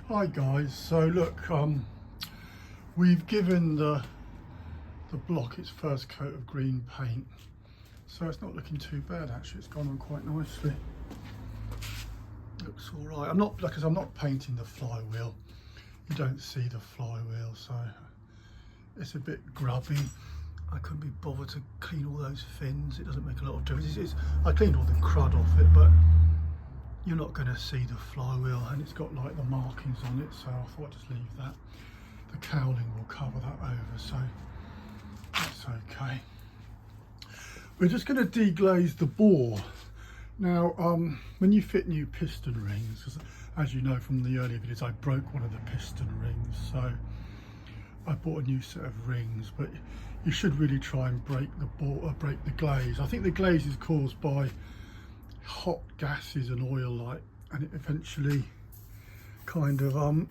Hi guys, so look, we've given the block its first coat of green paint, so it's not looking too bad actually. It's gone on quite nicely. Looks all right. I'm not painting the flywheel. You don't see the flywheel, so it's a bit grubby. I couldn't be bothered to clean all those fins. It doesn't make a lot of difference. I cleaned all the crud off it, but you're not going to see the flywheel, and it's got like the markings on it, so I thought I'd just leave that. The cowling will cover that over, so that's okay. We're just going to deglaze the bore. Now, when you fit new piston rings, as you know from the earlier videos, I broke one of the piston rings, so I bought a new set of rings, but you should really try and break the bore, break the glaze. I think the glaze is caused by hot gases and oil light, and it eventually kind of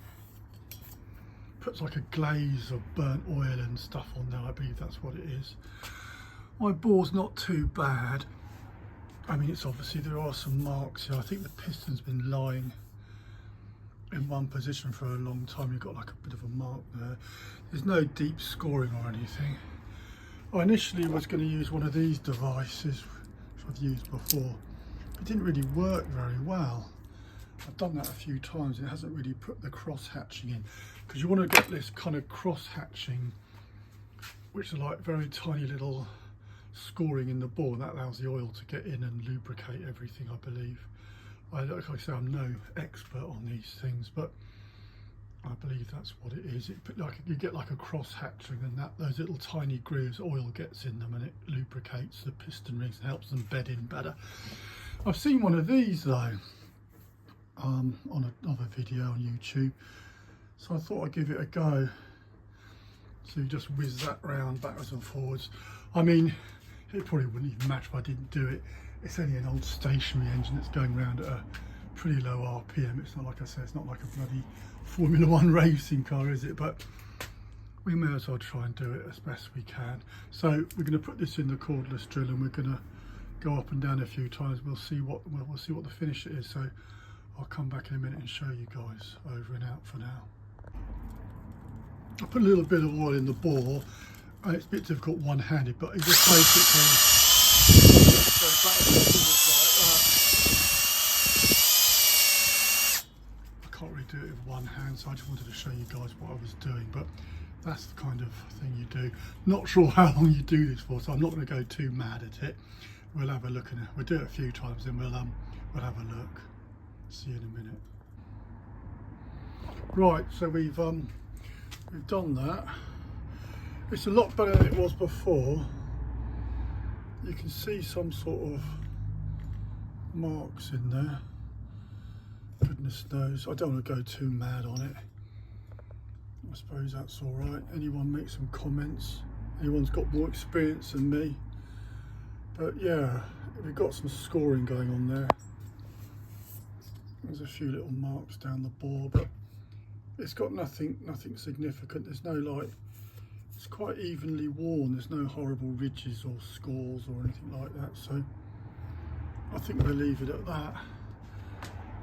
puts like a glaze of burnt oil and stuff on there. I believe that's what it is. My bore's not too bad. I mean, it's obviously, there are some marks here. I think the piston's been lying in one position for a long time. You've got like a bit of a mark there. There's no deep scoring or anything. I initially was going to use one of these devices, which I've used before. It didn't really work very well. I've done that a few times. It hasn't really put the cross hatching in, because you want to get this kind of cross hatching, which are like very tiny little scoring in the bore, and that allows the oil to get in and lubricate everything, I believe. Like I say, I'm no expert on these things, but I believe that's what it is. You get like a cross hatching, and those little tiny grooves, oil gets in them and it lubricates the piston rings and helps them bed in better. I've seen one of these though on another video on YouTube, so I thought I'd give it a go. So you just whiz that round backwards and forwards. I mean, it probably wouldn't even matter if I didn't do it. It's only an old stationary engine that's going around at a pretty low RPM. It's not, like I say, it's not like a bloody Formula 1 racing car, is it? But we may as well try and do it as best we can. So we're going to put this in the cordless drill, and we're going to go up and down a few times. We'll see what the finish is. So I'll come back in a minute and show you guys. Over and out for now. I put a little bit of oil in the bore, and it's a bit difficult one-handed, but you just basically go back and forwards like that. I can't really do it with one hand, so I just wanted to show you guys what I was doing, but that's the kind of thing you do. Not sure how long you do this for, so I'm not going to go too mad at it. We'll have a look, and we'll do it a few times, and we'll have a look. See you in a minute. Right, so we've done that. It's a lot better than it was before. You can see some sort of marks in there. Goodness knows. I don't want to go too mad on it. I suppose that's all right. Anyone make some comments? Anyone's got more experience than me? But yeah, we've got some scoring going on there. There's a few little marks down the bore, but it's got nothing significant. There's no like, it's quite evenly worn. There's no horrible ridges or scores or anything like that. So I think we'll leave it at that.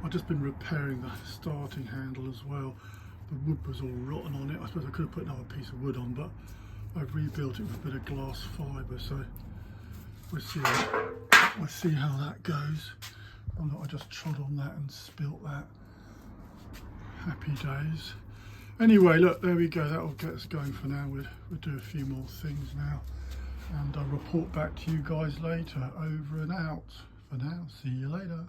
I've just been repairing the starting handle as well. The wood was all rotten on it. I suppose I could have put another piece of wood on, but I've rebuilt it with a bit of glass fibre. So we'll see how that goes. I just trod on that and spilt that. Happy days. Anyway, look, there we go. That'll get us going for now. We'll do a few more things now, and I'll report back to you guys later. Over and out. For now, see you later.